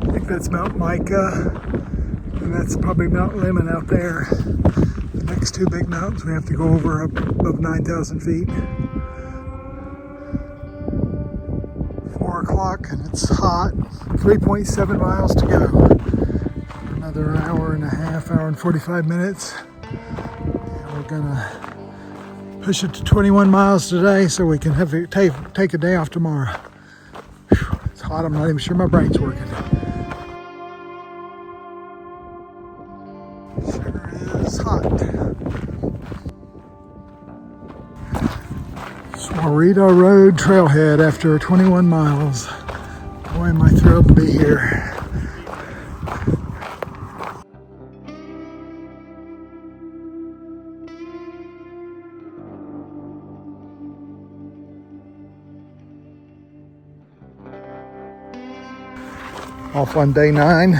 I think that's Mount Micah, and that's probably Mount Lemon out there. The next two big mountains we have to go over up above 9,000 feet. 4 o'clock and it's hot. 3.7 miles to go. Another hour and a half, hour and 45 minutes. And we're gonna push it to 21 miles today so we can have it take a day off tomorrow. Whew, it's hot, I'm not even sure my brain's working. Sure is hot. Sahuarita Road Trail Head after 21 miles. Boy, am I thrilled to be here. Off on day 9,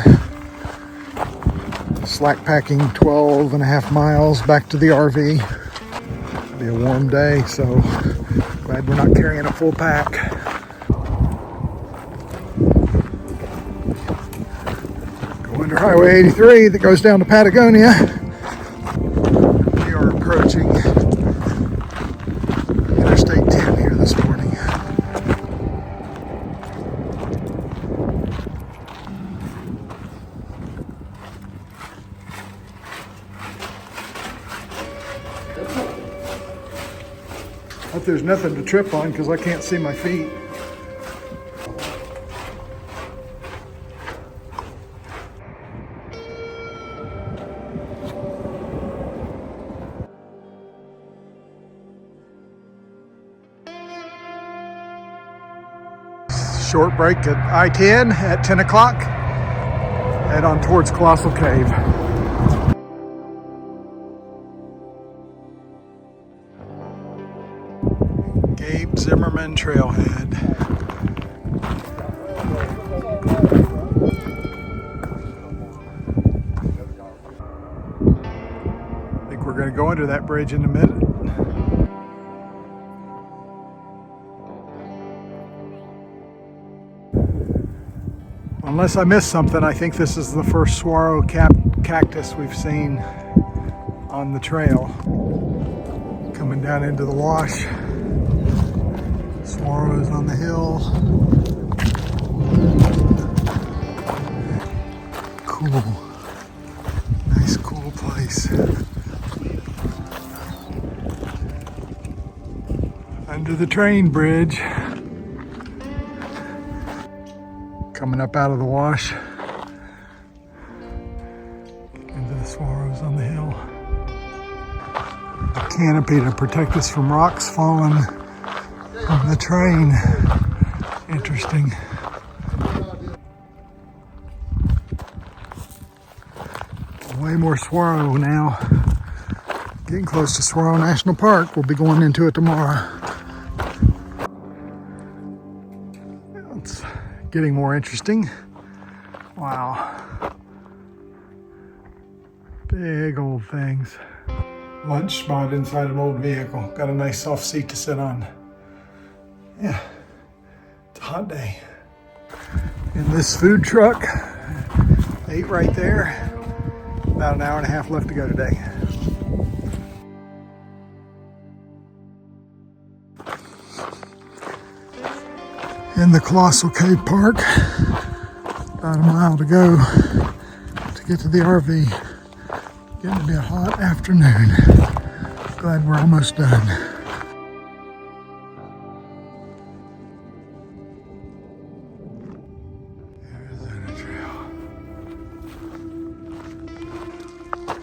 slack packing 12 and a half miles back to the RV. It'll be a warm day, so glad we're not carrying a full pack. Go under Highway 83 that goes down to Patagonia. We are approaching Interstate 10 here this morning. Hope there's nothing to trip on because I can't see my feet. Short break at I-10 at 10 o'clock. Head on towards Colossal Cave. Zimmerman Trailhead. I think we're going to go under that bridge in a minute. Unless I missed something, I think this is the first saguaro cactus we've seen on the trail. Coming down into the wash. Saguaros on the hill. Cool. Nice, cool place. Under the train bridge. Coming up out of the wash. Into the saguaros on the hill. A canopy to protect us from rocks falling on the train. Interesting. Way more saguaro now. Getting close to Saguaro National Park. We'll be going into it tomorrow. It's getting more interesting. Wow. Big old things. Lunch spot inside an old vehicle. Got a nice soft seat to sit on. Yeah, it's a hot day. In this food truck, ate right there. About an hour and a half left to go today. In the Colossal Cave Park, about a mile to go to get to the RV. Getting to be a hot afternoon. Glad we're almost done.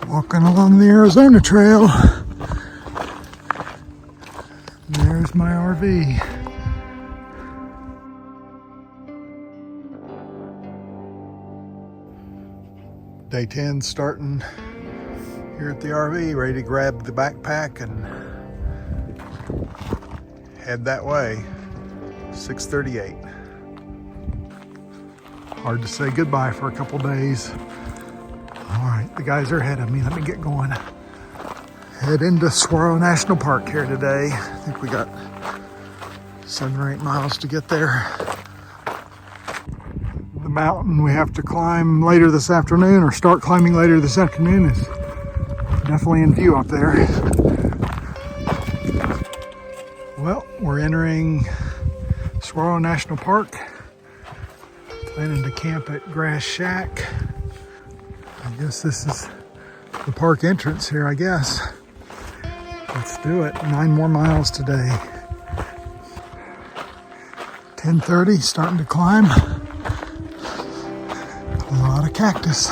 Walking along the Arizona Trail. There's my RV. Day 10 starting here at the RV, ready to grab the backpack and head that way. 6:38. Hard to say goodbye for a couple days. All right, the guys are ahead of me. Let me get going. Head into Saguaro National Park here today. I think we got 7 or 8 miles to get there. mountain we have to climb later this afternoon, or start climbing later this afternoon, is definitely in view up there. Well, we're entering Sahuarita National Park. Planning to camp at Grass Shack. I guess this is the park entrance here, I guess. Let's do it. 9 more miles today. 10:30, starting to climb. A lot of cactus.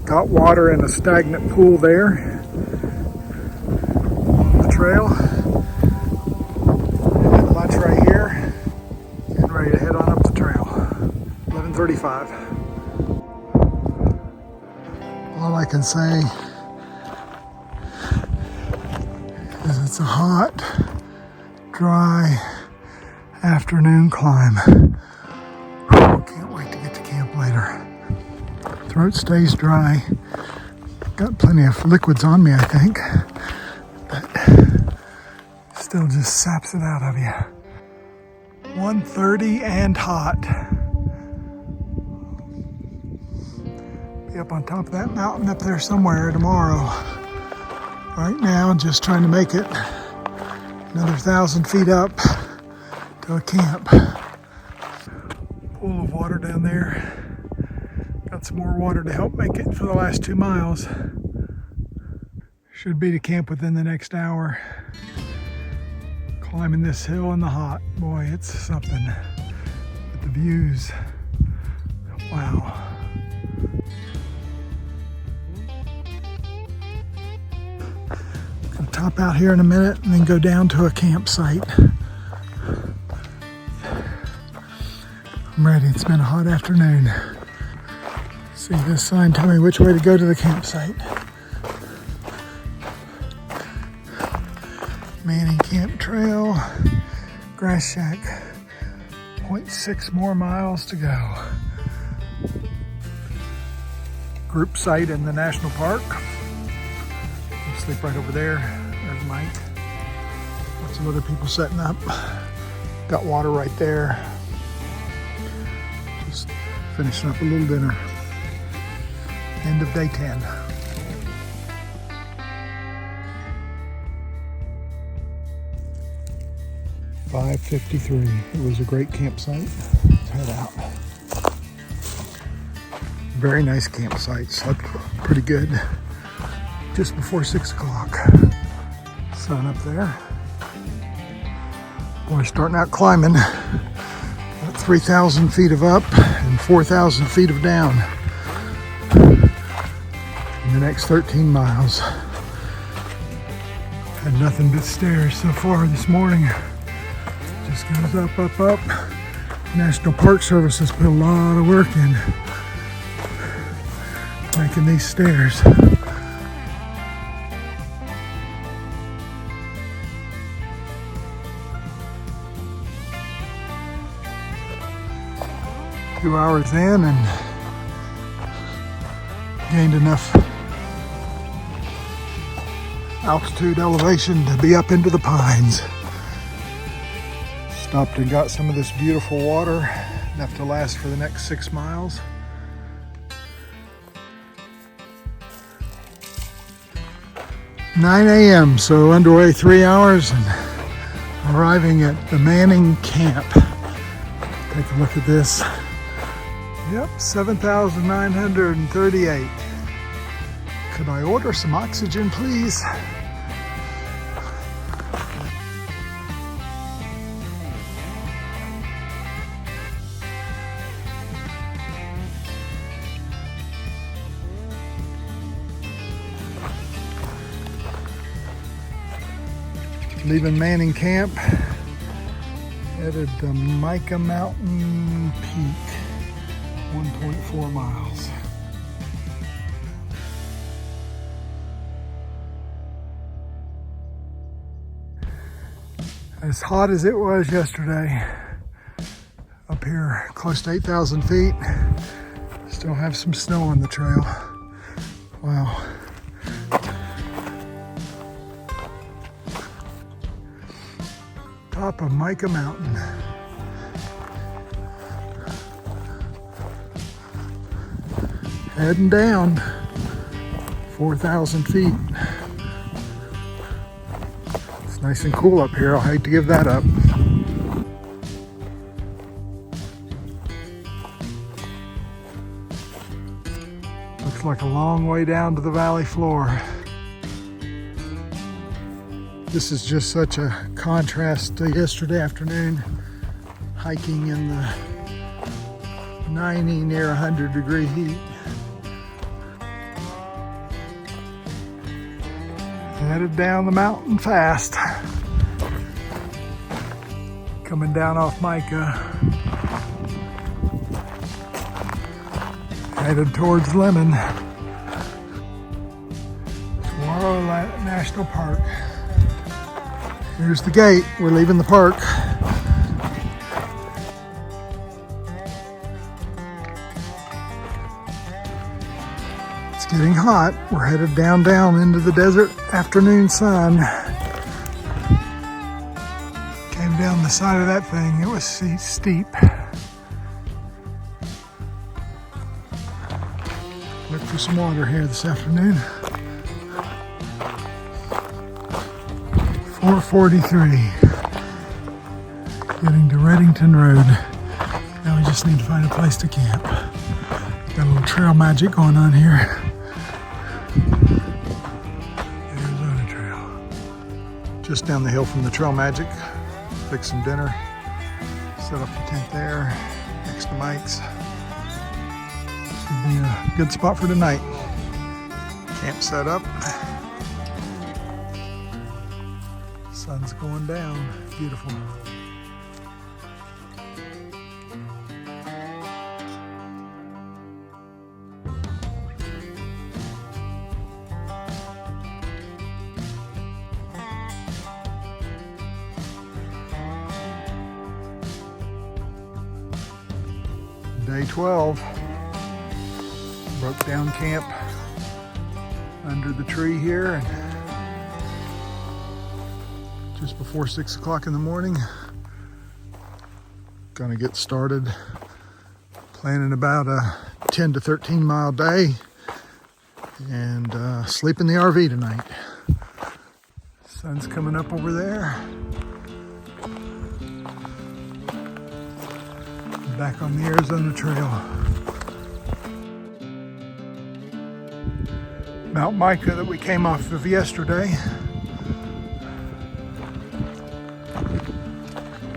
Got water in a stagnant pool there on the trail. And lunch right here. Getting ready to head on up the trail. 11:35. All I can say is it's a hot, dry afternoon climb. Can't wait to get to camp later. Throat stays dry. Got plenty of liquids on me, I think, but still just saps it out of you. 1:30 and hot. Be up on top of that mountain up there somewhere tomorrow. Right now, just trying to make it another 1,000 feet up to a camp. Pool of water down there. Got some more water to help make it for the last 2 miles. Should be to camp within the next hour. Climbing this hill in the hot. Boy, it's something. But the views, wow. Gonna top out here in a minute and then go down to a campsite. I'm ready. It's been a hot afternoon. See, this sign tell me which way to go to the campsite. Manning Camp Trail, Grass Shack, 0.6 more miles to go. Group site in the national park. We'll sleep right over there. There's Mike. Lots of other people setting up. Got water right there. Just finishing up a little dinner. End of day 10. $5:53. It was a great campsite. Let's head out. Very nice campsite. Slept pretty good. Just before 6 o'clock. Sun up there. Boy, starting out climbing. About 3,000 feet of up and 4,000 feet of down. The next 13 miles. Had nothing but stairs so far this morning. Just goes up, up, up. National Park Service has put a lot of work in making these stairs. A few hours in and gained enough altitude elevation to be up into the pines. Stopped and got some of this beautiful water, enough to last for the next 6 miles. "9 a.m., so underway 3 hours and arriving at the Manning Camp. Take a look at this. Yep, 7,938. Could I order some oxygen, please? Leaving Manning Camp, headed to Micah Mountain Peak, 1.4 miles. As hot as it was yesterday, up here close to 8,000 feet, still have some snow on the trail. Wow. Top of Mica Mountain. Heading down 4,000 feet. It's nice and cool up here. I'll hate to give that up. Looks like a long way down to the valley floor. This is just such a contrast to yesterday afternoon, hiking in the 90, near 100 degree heat. Headed down the mountain fast. Coming down off Mica. Headed towards Lemon. Sahuarita National Park. Here's the gate. We're leaving the park. It's getting hot. We're headed down into the desert afternoon sun. Came down the side of that thing. It was steep. Look for some water here this afternoon. 4:43. Getting to Reddington Road. Now we just need to find a place to camp. Got a little trail magic going on here. Arizona Trail. Just down the hill from the Trail Magic. Fix some dinner. Set up the tent there next to Mike's. Should be a good spot for tonight. Camp set up. Sun's going down. Beautiful. Day 12. Broke down camp under the tree here and just before 6 o'clock in the morning. Gonna get started planning about a 10 to 13 mile day and sleep in the RV tonight. Sun's coming up over there. Back on the Arizona Trail. Mount Mica that we came off of yesterday.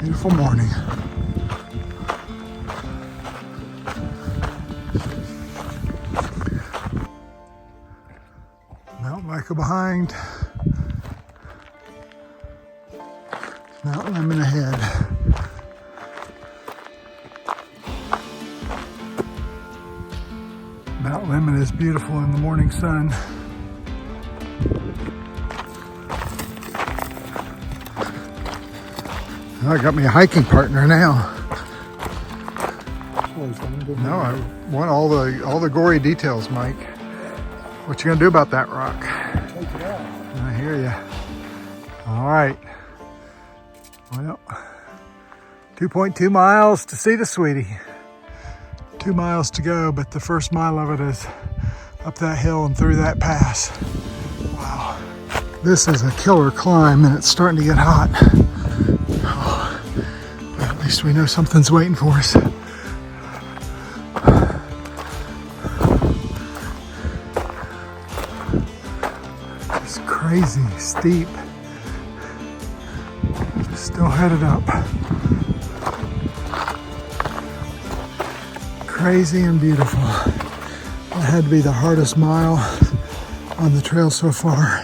Beautiful morning. Mount Mica behind. Mount Lemon ahead. Mount Lemon is beautiful in the morning sun. I got me a hiking partner now. No, I want all the gory details, Mike. What you gonna do about that rock? Take it out. I hear you. All right. Well, 2.2 miles to see the sweetie. 2 miles to go, but the first mile of it is up that hill and through that pass. Wow. This is a killer climb and it's starting to get hot. Oh, but at least we know something's waiting for us. It's crazy steep. Still headed up. Crazy and beautiful. That had to be the hardest mile on the trail so far.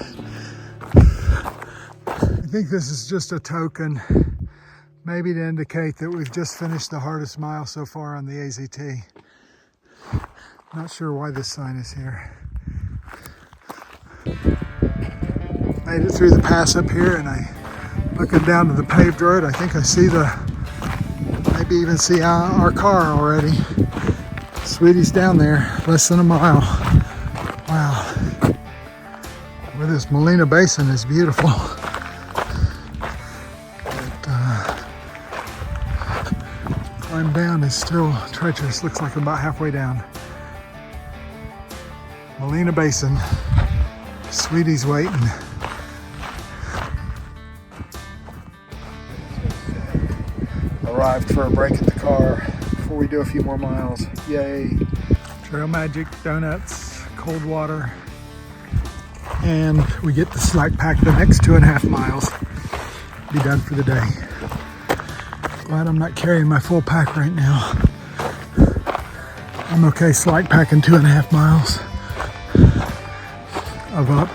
I think this is just a token, maybe to indicate that we've just finished the hardest mile so far on the AZT. Not sure why this sign is here. Made it through the pass up here and looking down to the paved road, I think I see maybe even see our car already. Sweetie's down there, less than a mile. Wow. This Molina Basin is beautiful. Climb down is still treacherous. Looks like I'm about halfway down. Molina Basin. Sweetie's waiting. Arrived for a break at the car before we do a few more miles. Yay. Trail Magic, donuts, cold water. And we get to slack pack the next 2.5 miles. Be done for the day. Glad I'm not carrying my full pack right now. I'm okay slack packing 2.5 miles of up.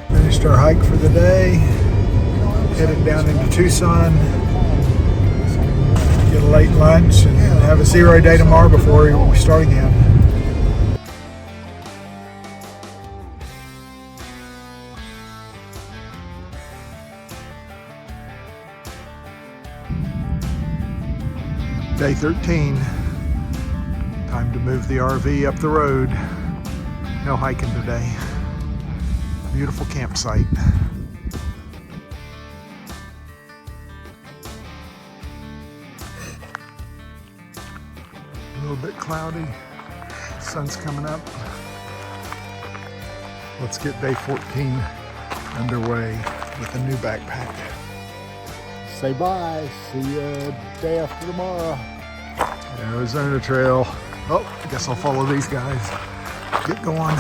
Finished our hike for the day. Headed down into Tucson. Get a late lunch and have a zero day tomorrow before we start again. Day 13. Time to move the RV up the road. No hiking today. Beautiful campsite. A little bit cloudy. Sun's coming up. Let's get day 14 underway with a new backpack. Say bye. See you day after tomorrow. Arizona Trail. Oh, I guess I'll follow these guys. Get going.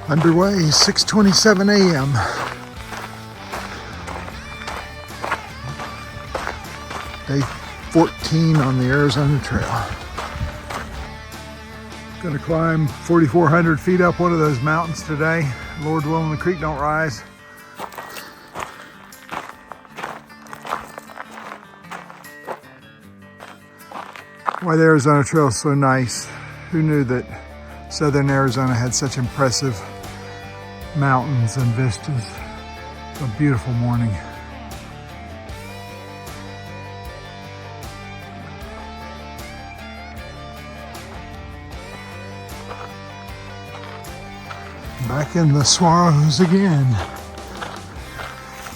Underway, 6:27 a.m. Day 14 on the Arizona Trail. Gonna climb 4,400 feet up one of those mountains today. Lord willing, the creek don't rise. Why the Arizona Trail is so nice. Who knew that southern Arizona had such impressive mountains and vistas. It's a beautiful morning. Back in the Sahuaritas again.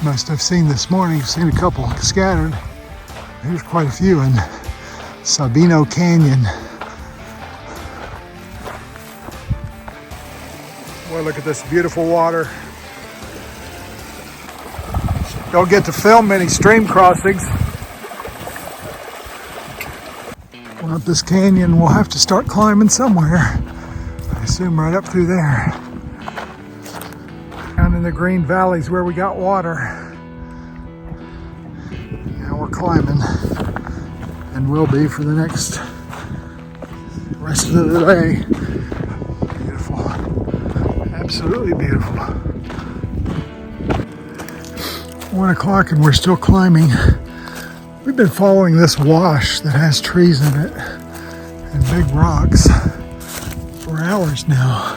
Must have seen this morning, seen a couple scattered. There's quite a few in Sabino Canyon. Boy, look at this beautiful water. Don't get to film many stream crossings. Well, up this canyon, we'll have to start climbing somewhere. I assume right up through there. Down in the green valleys where we got water. Now we're climbing. And will be for the next rest of the day. Beautiful. Absolutely beautiful. 1 o'clock and we're still climbing. We've been following this wash that has trees in it and big rocks for hours now.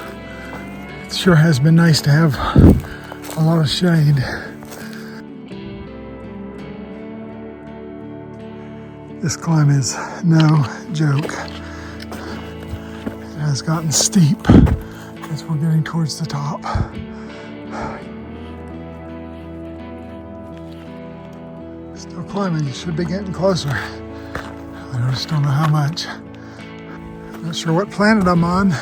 It sure has been nice to have a lot of shade. This climb is no joke. It has gotten steep as we're getting towards the top. Still climbing, should be getting closer. I just don't know how much. Not sure what planet I'm on.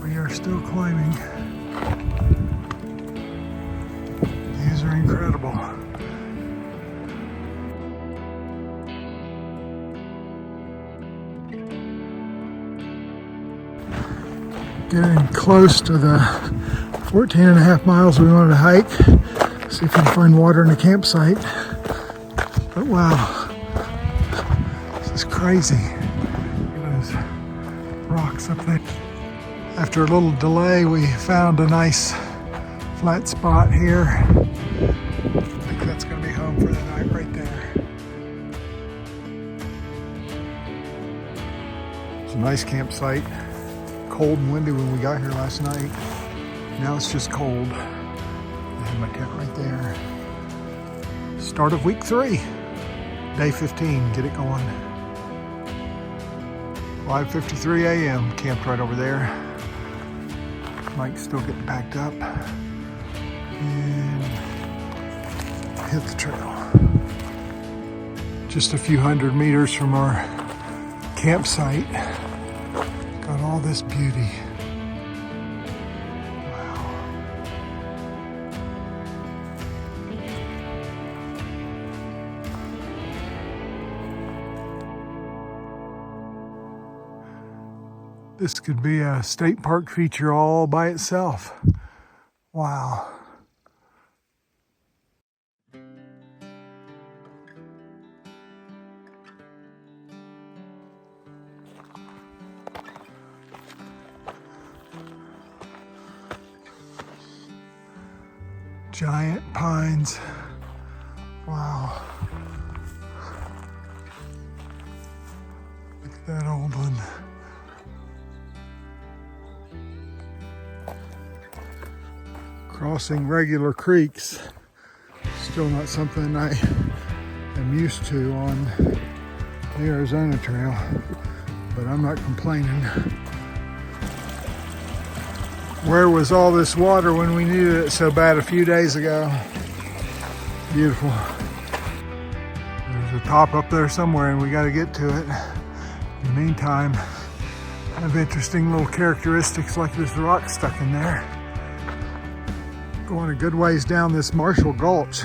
We are still climbing. These are incredible. Getting close to the 14.5 miles we wanted to hike. See if we can find water in the campsite. But wow, this is crazy. Look at those rocks up there. After a little delay, we found a nice flat spot here. I think that's going to be home for the night right there. It's a nice campsite. Cold and windy when we got here last night. Now it's just cold. I have my tent right there. Start of week 3. Day 15. Get it going. 5:53 a.m. Camped right over there. Mike's still getting packed up. And hit the trail. Just a few hundred meters from our campsite. Got all this beauty. This could be a state park feature all by itself. Wow. Giant pines. Wow. Look at that old one. Crossing regular creeks, still not something I am used to on the Arizona Trail, but I'm not complaining. Where was all this water when we needed it so bad a few days ago? Beautiful. There's a top up there somewhere and we got to get to it. In the meantime, I have interesting little characteristics like this rock stuck in there. Going a good ways down this Marshall Gulch.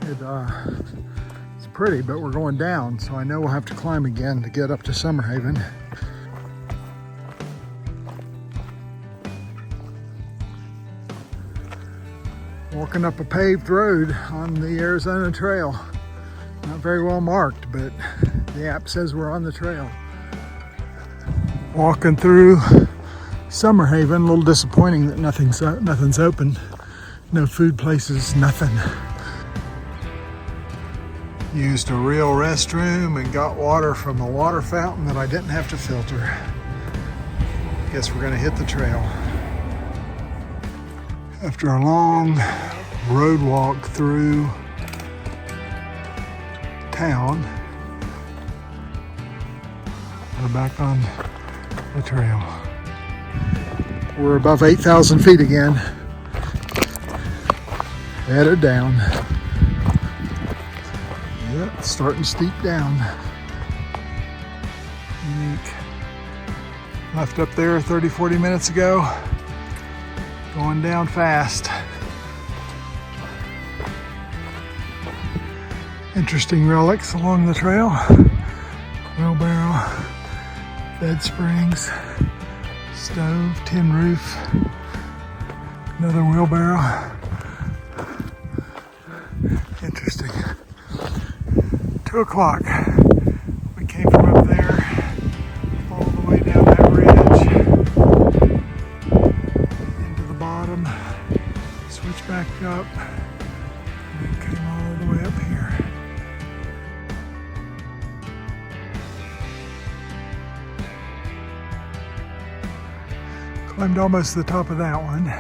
It's pretty, but we're going down, so I know we'll have to climb again to get up to Summerhaven. Walking up a paved road on the Arizona Trail. Not very well marked, but the app says we're on the trail. Walking through Summerhaven, a little disappointing that nothing's open. No food places, nothing. Used a real restroom and got water from a water fountain that I didn't have to filter. Guess we're gonna hit the trail. After a long road walk through town, we're back on the trail. We're above 8,000 feet again. Headed down. Yep, starting steep down. Unique. Left up there 30-40 minutes ago. Going down fast. Interesting relics along the trail. Wheelbarrow, bed springs, stove, tin roof, another wheelbarrow. Interesting. 2 o'clock. We came from up there all the way down that ridge into the bottom, switched back up, and came all the way up here. Climbed almost to the top of that one.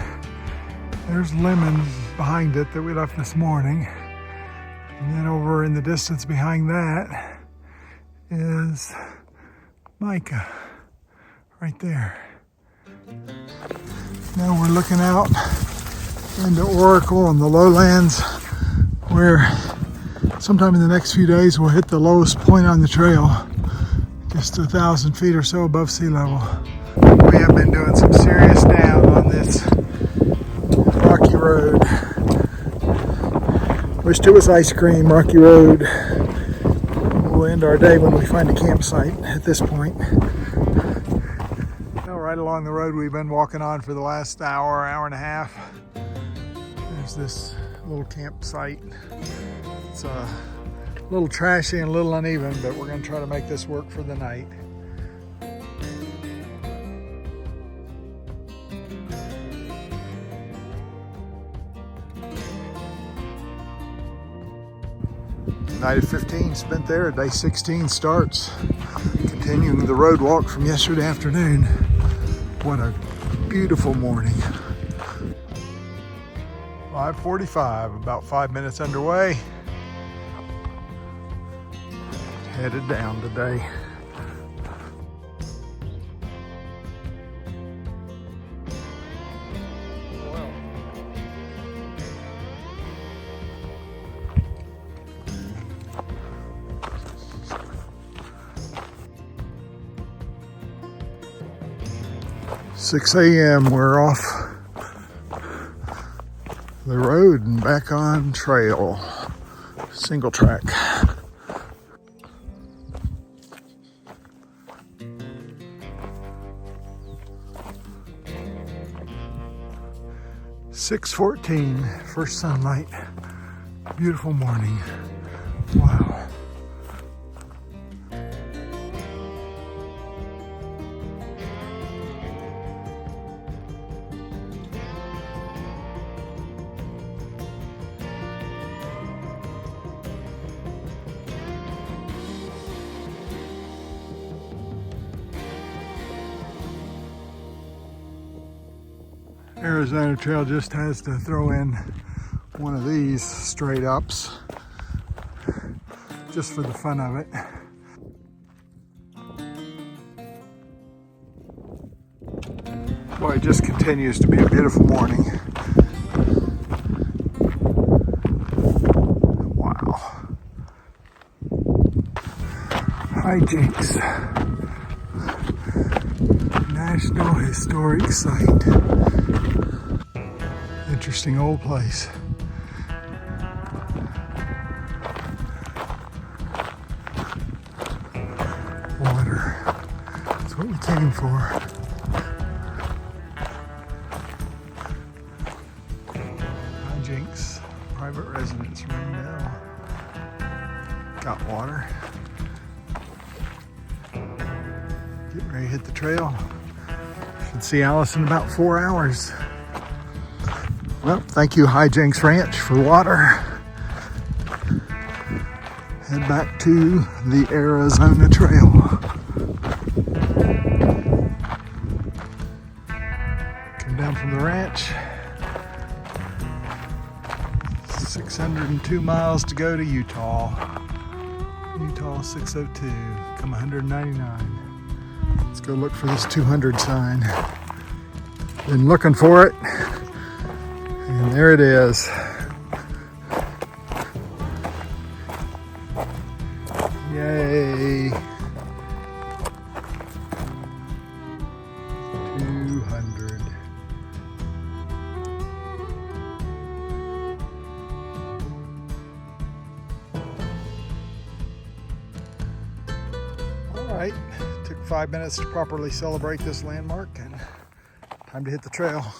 There's lemons behind it that we left this morning. And then over in the distance behind that is mica, right there. Now we're looking out into Oracle and the lowlands, where sometime in the next few days we'll hit the lowest point on the trail, just 1,000 feet or so above sea level. We have been doing some serious down on this rocky road. Wished it was ice cream, rocky road. We'll end our day when we find a campsite at this point. Now, right along the road we've been walking on for the last hour and a half. There's this little campsite. It's a little trashy and a little uneven, but we're going to try to make this work for the night. Night of 15 spent there. Day 16 starts. Continuing the road walk from yesterday afternoon. What a beautiful morning. 5:45, about 5 minutes underway. Headed down today. 6 a.m. We're off the road and back on trail. Single track. (6:14) first sunlight. Beautiful morning. Wow. Arizona Trail just has to throw in one of these straight ups just for the fun of it. Boy, it just continues to be a beautiful morning. Wow. High Jinx National Historic Site. Interesting old place. Water. That's what we came for. High Jinx, private residence, Ringdale. Got water. Getting ready to hit the trail. Should see Alice in about 4 hours. Well, thank you, High Jinx Ranch, for water. Head back to the Arizona Trail. Come down from the ranch. 602 miles to go to Utah. Utah 602. Come 199. Let's go look for this 200 sign. Been looking for it. And there it is. Yay. 200. All right. Took 5 minutes to properly celebrate this landmark and time to hit the trail.